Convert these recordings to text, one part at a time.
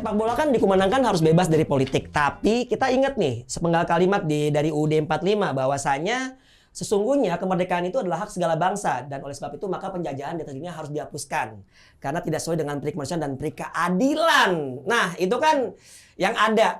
sepak bola kan dikumandangkan harus bebas dari politik. Tapi kita ingat nih sepenggal kalimat dari UUD 45 bahwasanya sesungguhnya kemerdekaan itu adalah hak segala bangsa dan oleh sebab itu maka penjajahan di atas dunia harus dihapuskan karena tidak sesuai dengan peri kemanusiaan dan peri keadilan. Nah, itu kan yang ada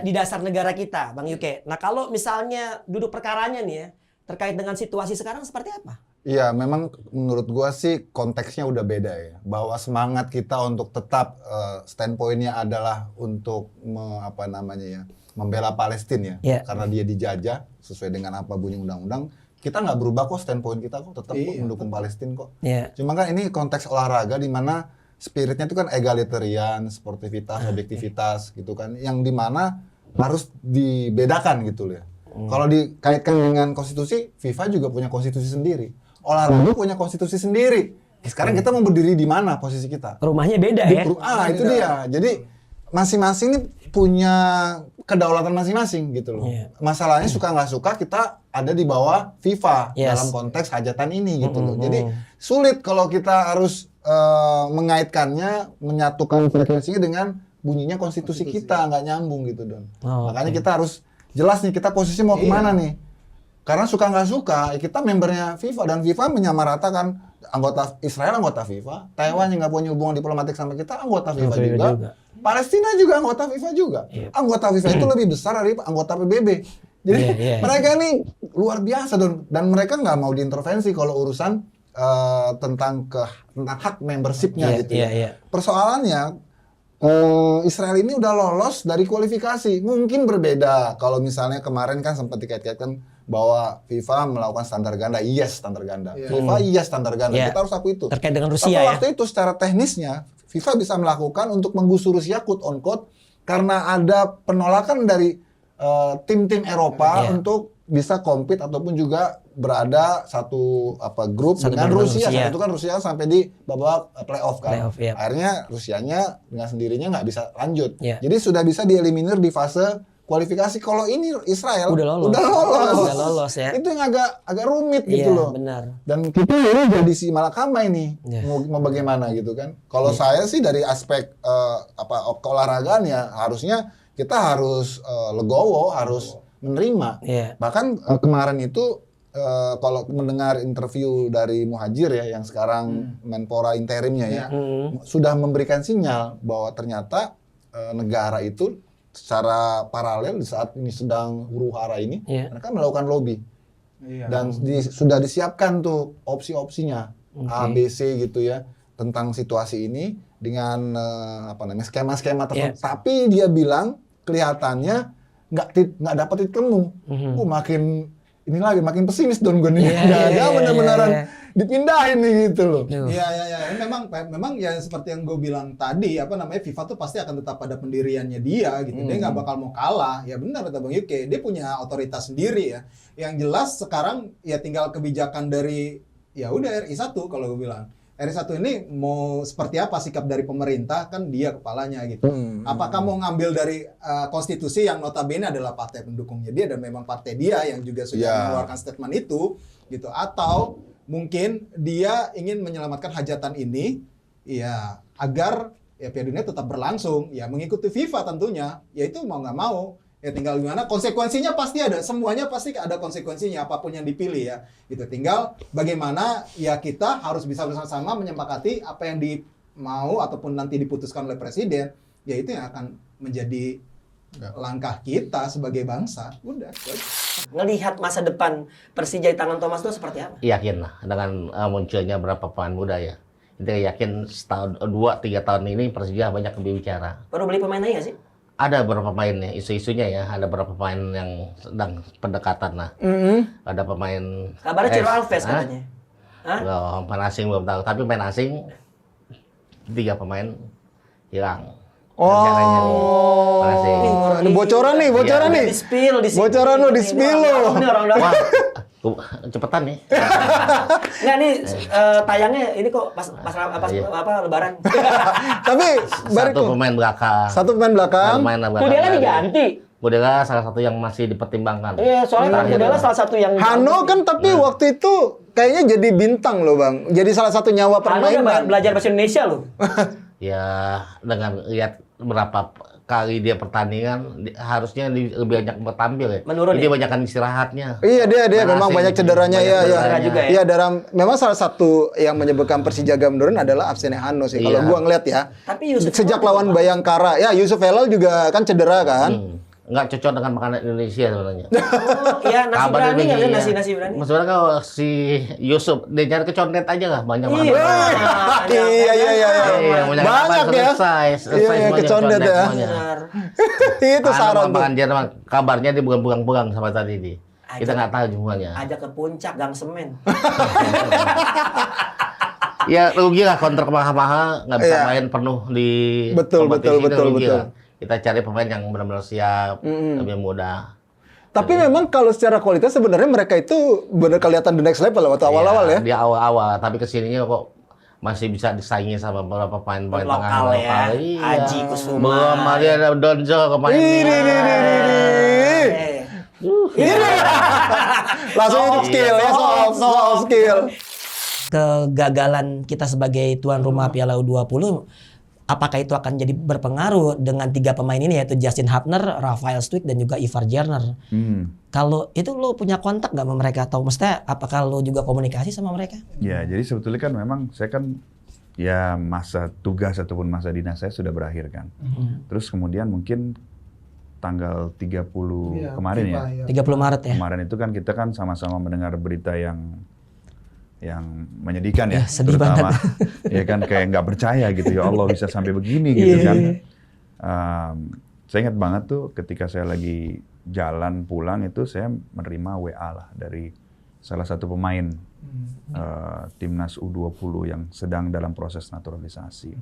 di dasar negara kita, Bang Yuke. Nah, kalau misalnya duduk perkaranya nih ya terkait dengan situasi sekarang seperti apa? Iya, memang menurut gua sih konteksnya udah beda ya. Bahwa semangat kita untuk tetap standpoint-nya adalah untuk membela Palestina ya. Karena dia dijajah sesuai dengan apa bunyi undang-undang. Kita nggak berubah kok standpoint kita kok, tetap kok mendukung Palestina kok. Cuma kan ini konteks olahraga di mana spiritnya itu kan egalitarian, sportivitas, objektivitas gitu kan. Yang di mana harus dibedakan gitu loh ya. Kalau dikaitkan dengan konstitusi, FIFA juga punya konstitusi sendiri. Olahraga punya konstitusi sendiri. Sekarang kita mau berdiri di mana posisi kita? Rumahnya beda ya? Itu dia. Jadi masing-masing ini punya kedaulatan masing-masing gitu loh. Masalahnya suka nggak suka kita ada di bawah FIFA dalam konteks hajatan ini gitu loh. Jadi sulit kalau kita harus mengaitkannya, menyatukan frekuensinya dengan bunyinya konstitusi kita, nggak nyambung gitu Don. Makanya kita harus jelas nih kita posisi mau kemana nih. Karena suka nggak suka, kita membernya FIFA dan FIFA menyamaratakan anggota Israel anggota FIFA, Taiwan yang nggak punya hubungan diplomatik sama kita anggota FIFA juga. Palestina juga anggota FIFA juga. Anggota FIFA itu lebih besar dari anggota PBB. Jadi mereka ini luar biasa dan mereka nggak mau diintervensi kalau urusan tentang hak membershipnya gitu. Persoalannya Israel ini udah lolos dari kualifikasi. Mungkin berbeda kalau misalnya kemarin kan sempat dikait-kaitkan bahwa FIFA melakukan standar ganda. Yes, standar ganda. FIFA yes, standar ganda. Kita harus akui itu. Terkait dengan Rusia ya. Waktu itu secara teknisnya FIFA bisa melakukan untuk menggusur Rusia quote on quote karena ada penolakan dari tim-tim Eropa untuk bisa compete ataupun juga berada satu grup dengan Rusia. Itu kan Rusia sampai di babak playoff kan. Akhirnya Rusianya dengan sendirinya nggak bisa lanjut. Jadi sudah bisa dieliminir di fase kualifikasi. Kalau ini Israel udah lolos ya. Itu yang agak rumit gitu loh. Benar. Dan kita ini jadi si malakama ini. Mau bagaimana gitu kan. Kalau saya sih dari aspek keolahragaan ya harusnya kita harus legowo, harus menerima. Bahkan kemarin itu kalau mendengar interview dari Muhajir ya yang sekarang Menpora interimnya ya sudah memberikan sinyal bahwa ternyata negara itu secara paralel di saat ini sedang huru-hara ini mereka melakukan lobby dan sudah disiapkan tuh opsi-opsinya A, B, C gitu ya tentang situasi ini dengan skema-skema tertentu. Tapi dia bilang kelihatannya nggak dapat titik temu. Makin pesimis Don gue nih. Benar-benaran dipindahin nih gitu loh. Iya. Memang ya seperti yang gue bilang tadi, FIFA tuh pasti akan tetap pada pendiriannya dia gitu. Dia nggak bakal mau kalah. Ya benar kata Bang Yuke, dia punya otoritas sendiri ya. Yang jelas sekarang ya tinggal kebijakan dari ya udah RI1 kalau gue bilang. RI1 ini mau seperti apa sikap dari pemerintah kan dia kepalanya gitu. Apakah mau ngambil dari konstitusi yang notabene adalah partai pendukungnya dia dan memang partai dia yang juga sudah mengeluarkan statement itu gitu, atau mungkin dia ingin menyelamatkan hajatan ini ya agar ya Piala Dunia tetap berlangsung ya mengikuti FIFA tentunya, ya itu mau nggak mau ya tinggal gimana, konsekuensinya pasti ada, semuanya pasti ada konsekuensinya apapun yang dipilih ya gitu. Tinggal bagaimana ya kita harus bisa bersama-sama menyepakati apa yang mau ataupun nanti diputuskan oleh presiden, ya itu yang akan menjadi langkah kita sebagai bangsa. Udah. Ngelihat masa depan Persija di tangan Thomas itu seperti apa? Yakin lah dengan munculnya berapa pemain muda ya. Itu yakin setahun, 2-3 tahun ini Persija banyak berbicara. Baru beli pemain lagi nggak sih? Ada beberapa pemain ya, isu-isunya ya, ada beberapa pemain yang sedang pendekatan lah. Ada pemain. Kabarnya Ciro Alves katanya. Loh, pemain asing belum tahu, tapi pemain asing 3 pemain hilang. Ini bocoran nih. Di-spill. Bocoran lo, di-spill lo. Wah, cepetan nih. Nggak nih tayangnya ini kok pas Lebaran. Tapi satu pemain belakang. Kudela diganti. Kudela salah satu yang masih dipertimbangkan. Iya, soalnya kan Kudela salah satu yang Hano kan tapi waktu itu kayaknya jadi bintang loh Bang. Jadi salah satu nyawa permainan. Hano belajar bahasa Indonesia loh. Ya dengan lihat berapa kali dia pertandingan harusnya lebih banyak tampil ya. Menurun Dia ya? banyakkan istirahatnya. Iya dia Mana memang sih banyak cederanya banyak ya. cedera juga ya? Iya memang salah satu yang menyebabkan Persija agak menurun adalah absennya Hano sih. Kalau Iya. gua ngeliat ya. Tapi Yusuf Sejak Helal lawan juga, Pak. Bayangkara, ya Yusuf Helal juga kan cedera kan. Nggak cocok dengan makanan Indonesia sebenarnya. Oh, iya nasi Kabar berani ini, nggak iya. nasi berani? Maksudnya kalau si Yusuf dia nyari ke condet aja lah banyak Iya. makan. Iya. Iya, Banyak ya. Iya, kecondet ya. Benar. Itu saran tuh. makan Jerman. Kabarnya dia bukan pulang-pulang sama tadi di. Kita nggak tahu semuanya. Ajak ke puncak Gang Semen. Ya rugi lah kontrak mahal-mahal nggak bisa Iya. main penuh di Betul, kompetisi itu betul. rugi lah. Kita cari pemain yang benar-benar siap, lebih mudah. Tapi memang kalau secara kualitas sebenarnya mereka itu benar kelihatan the next level waktu awal-awal ya. Di awal-awal, tapi kesininya kok masih bisa disaingi sama beberapa pemain-pemain Lokal tengah ya. Iya. Aji Kusuma. Belum ada Donzo kemarin. Langsung itu skill ya, soft skill. Kegagalan kita sebagai tuan rumah Piala U20, apakah itu akan jadi berpengaruh dengan 3 pemain ini yaitu Justin Hubner, Rafael Stuyck dan juga Ivar Jerner? Kalau itu lo punya kontak nggak sama mereka atau mestinya apakah lo juga komunikasi sama mereka? Ya, jadi sebetulnya kan memang saya kan ya masa tugas ataupun masa dinas saya sudah berakhir kan. Terus kemudian mungkin tanggal 30 kemarin ya. 30 Maret ya? Kemarin itu kan kita kan sama-sama mendengar berita yang menyedihkan ya, sedih terutama banget. ya kan kayak nggak percaya gitu ya Allah bisa sampai begini gitu kan. Saya ingat banget tuh ketika saya lagi jalan pulang itu saya menerima WA lah dari salah satu pemain timnas U20 yang sedang dalam proses naturalisasi.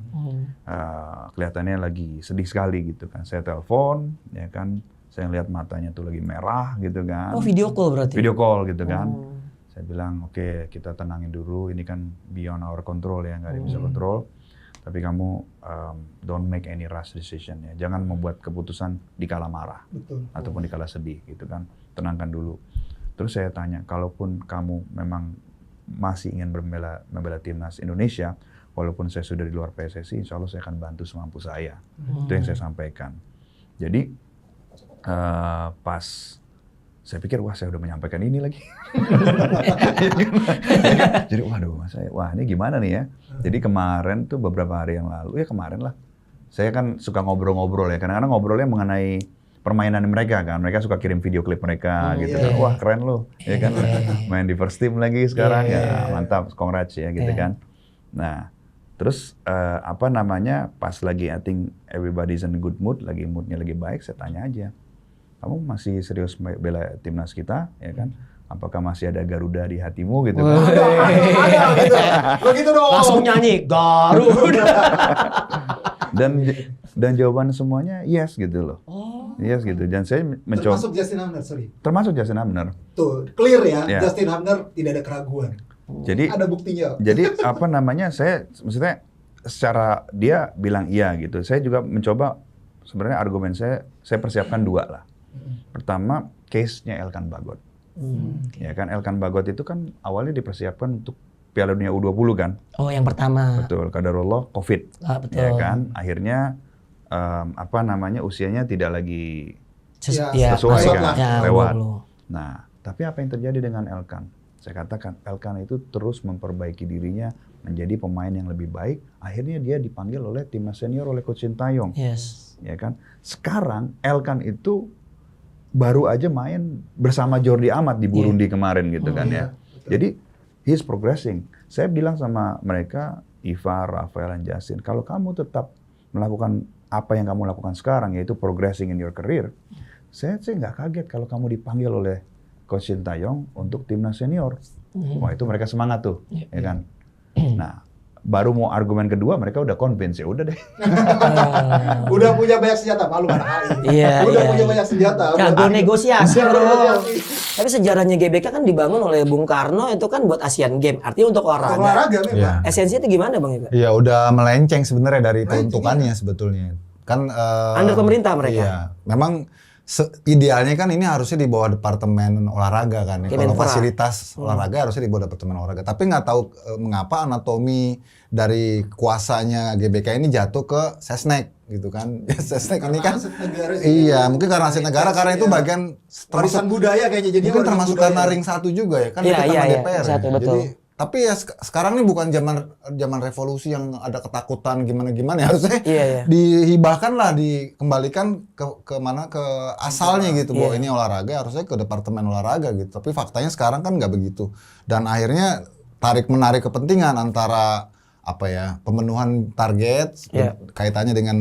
Kelihatannya lagi sedih sekali gitu kan. Saya telepon ya kan, saya lihat matanya tuh lagi merah gitu kan. Oh video call berarti? Video call gitu kan. Saya bilang, oke, kita tenangin dulu. Ini kan beyond our control ya, nggak ada yang bisa kontrol. Tapi kamu don't make any rush decision ya. Jangan membuat keputusan di kala marah ataupun di kala sedih gitu kan. Tenangkan dulu. Terus saya tanya, kalaupun kamu memang masih ingin membela timnas Indonesia, walaupun saya sudah di luar PSSI, insya Allah saya akan bantu semampu saya. Itu yang saya sampaikan. Jadi pas saya pikir, wah saya udah menyampaikan ini lagi. Jadi waduh, wah ini gimana nih ya. Jadi kemarin tuh beberapa hari yang lalu, ya kemarin lah. Saya kan suka ngobrol-ngobrol ya, kadang-kadang ngobrolnya mengenai permainan mereka kan. Mereka suka kirim video klip mereka gitu kan. Wah keren loh, ya kan. Main di first team lagi sekarang, ya mantap, congrats ya gitu kan. Nah, terus pas lagi I think everybody's in a good mood, moodnya lagi baik, saya tanya aja. Kamu masih serius bela timnas kita, ya kan? Apakah masih ada Garuda di hatimu gitu kan? Ada gitu. Begitu dong. Langsung nyanyi Garuda. dan jawaban semuanya yes gitu loh. Yes gitu. Dan saya mencoba Termasuk Justin Hubner, sorry. termasuk Justin Hubner. Tuh, clear ya. Ya. Justin Hubner tidak ada keraguan. Jadi Ada buktinya. Jadi saya maksudnya secara dia bilang iya gitu. Saya juga mencoba sebenarnya argumen saya persiapkan 2 lah. Pertama, case-nya Elkan Bagot. Ya kan, Elkan Bagot itu kan awalnya dipersiapkan untuk Piala Dunia U20 kan. Oh yang pertama. Betul, qadarullah COVID. Betul. Ya kan, akhirnya usianya tidak lagi masuk sesuai kan, lah. Ya, lewat. 20. Nah, tapi apa yang terjadi dengan Elkan? Saya katakan, Elkan itu terus memperbaiki dirinya menjadi pemain yang lebih baik. Akhirnya dia dipanggil oleh timnas senior oleh Coach Sintayong. Yes. Ya kan? Sekarang Elkan itu baru aja main bersama Jordi Amat di Burundi kemarin gitu kan ya. Jadi he's progressing. Saya bilang sama mereka, Ivar, Rafael, dan Justin, kalau kamu tetap melakukan apa yang kamu lakukan sekarang, yaitu progressing in your career, saya nggak kaget kalau kamu dipanggil oleh Coach Sintayong untuk timnas senior. Wah itu mereka semangat tuh, ya kan. Nah, baru mau argumen kedua mereka udah convince, ya udah deh. Udah punya banyak senjata, malu mana HI. Iya, Udah iya. punya banyak senjata. Jago negosiasi bro. Negosiasi. Tapi sejarahnya GBK kan dibangun oleh Bung Karno itu kan buat Asian Games. Artinya untuk olahraga. Olahraga memang. Iya. Esensinya itu gimana Bang Iba? Iya, udah melenceng sebenarnya dari peruntukannya sebetulnya. Kan Under pemerintah mereka? Iya. Memang idealnya kan ini harusnya di bawah departemen olahraga kan ya. Kalau Kemenpora. fasilitas olahraga harusnya di bawah departemen olahraga. Tapi nggak tahu mengapa anatomi dari kuasanya GBK ini jatuh ke Sesnek gitu kan. Sesnek ini kan aset negara sih. iya, mungkin karena aset negara karena itu bagian Warisan budaya kayaknya jadi mungkin warisan termasuk budaya. karena ring 1 juga ya kan Iya, dekat iya, sama iya, DPR. satu, Ya. betul. Jadi tapi ya sekarang ini bukan zaman revolusi yang ada ketakutan gimana ya, harusnya Iya, iya. dihibahkan lah, dikembalikan ke mana, ke asalnya gitu. Bahwa Iya. ini olahraga harusnya ke departemen olahraga gitu. Tapi faktanya sekarang kan nggak begitu. Dan akhirnya tarik menarik kepentingan antara apa ya, pemenuhan target Iya. kaitannya dengan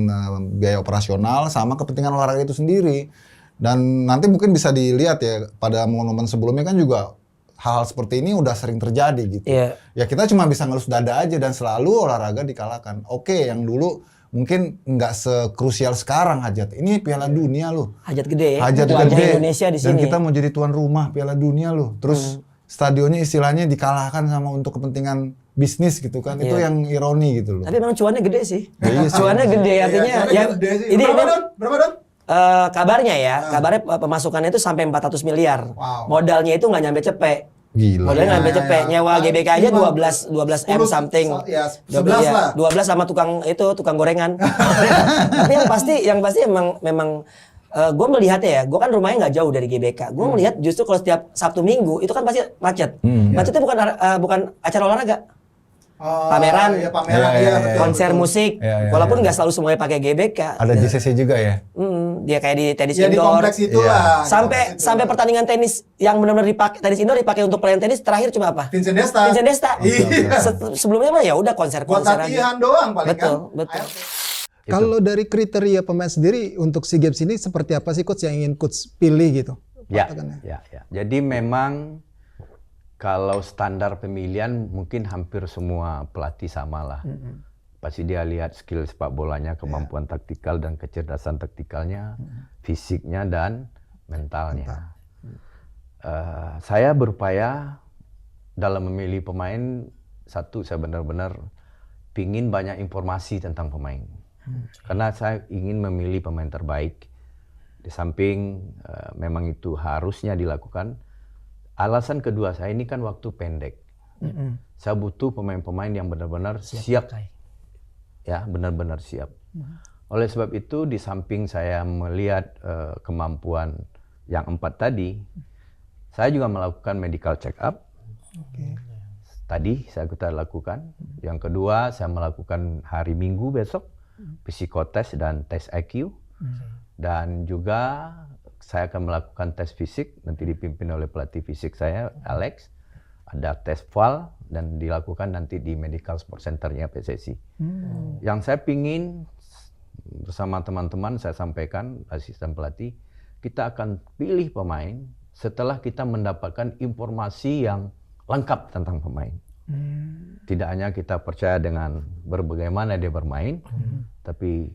biaya operasional sama kepentingan olahraga itu sendiri. Dan nanti mungkin bisa dilihat ya pada momen sebelumnya kan juga hal-hal seperti ini udah sering terjadi gitu. Iya. Ya kita cuma bisa ngelus dada aja dan selalu olahraga dikalahkan. Oke, yang dulu mungkin nggak sekrusial sekarang hajat. Ini Piala Dunia loh. Hajat gede ya. Hajat Wajah gede. Indonesia di Dan sini. kita mau jadi tuan rumah Piala Dunia loh. Terus stadionnya istilahnya dikalahkan sama untuk kepentingan bisnis gitu kan. Itu Iya. yang ironi gitu loh. Tapi memang cuannya gede sih. Ya, iya sih. Cuannya gede artinya Iya, ya gede sih. ini Berapa Don? Berapa Don? kabarnya ya, kabarnya pemasukannya itu sampai 400 miliar. Wow. Modalnya itu nggak nyampe cepek. Gila. Modalnya nggak nyampe Ya, cepek. ya. Nyewa GBK aja 12 M 10, something. ya, 11 Iya, lah. 12 sama tukang gorengan. Tapi yang pasti memang gue melihatnya ya, gue kan rumahnya nggak jauh dari GBK. Gue melihat justru kalau setiap Sabtu Minggu itu kan pasti macet. Macetnya bukan acara olahraga. Oh, Pameran. iya, pameran, Iya, iya, iya, betul, Konser betul. musik, Iya, walaupun iya. nggak selalu semuanya pakai GBK. Ada JCC juga ya? Dia kayak di tenis Ya di indoor. kompleks itulah. Sampai pertandingan tenis yang benar-benar dipakai, tenis indoor dipakai untuk pelayan tenis terakhir cuma apa? Vincent Desta. Vincent Desta. Iya. Sebelumnya mah ya udah Buat konser-konser latihan aja. doang paling Betul, kan. betul. Kalau dari kriteria pemain sendiri untuk SEA Games ini seperti apa sih coach yang ingin coach pilih gitu? Ya, Katakan ya, ya. Jadi memang kalau standar pemilihan mungkin hampir semua pelatih sama lah. Pasti dia lihat skill sepak bolanya, kemampuan taktikal dan kecerdasan taktikalnya, fisiknya dan mentalnya. Saya berupaya dalam memilih pemain, satu saya benar-benar pingin banyak informasi tentang pemain. Karena saya ingin memilih pemain terbaik. Di samping memang itu harusnya dilakukan. Alasan kedua saya ini kan waktu pendek. Saya butuh pemain-pemain yang benar-benar siap. Ya, benar-benar siap. Oleh sebab itu di samping saya melihat kemampuan yang 4 tadi, saya juga melakukan medical check up. Tadi saya lakukan. Yang kedua saya melakukan hari Minggu besok psikotest dan tes IQ. Dan juga saya akan melakukan tes fisik, nanti dipimpin oleh pelatih fisik saya, Alex. Ada tes VAL dan dilakukan nanti di Medical Sport Center-nya PSSI. Yang saya pingin bersama teman-teman saya sampaikan, asisten pelatih, kita akan pilih pemain setelah kita mendapatkan informasi yang lengkap tentang pemain. Tidak hanya kita percaya dengan bagaimana dia bermain, tapi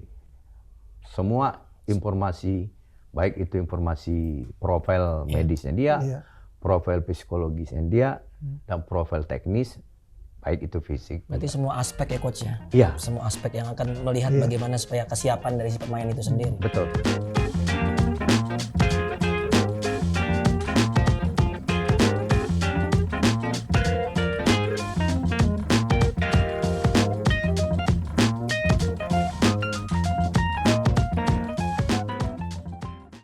semua informasi, baik itu informasi profil medisnya dia, profil psikologisnya dia, dan profil teknis, baik itu fisik. Berarti semua aspek ya coach ya? Iya. Semua aspek yang akan melihat bagaimana supaya kesiapan dari si pemain itu sendiri. Betul.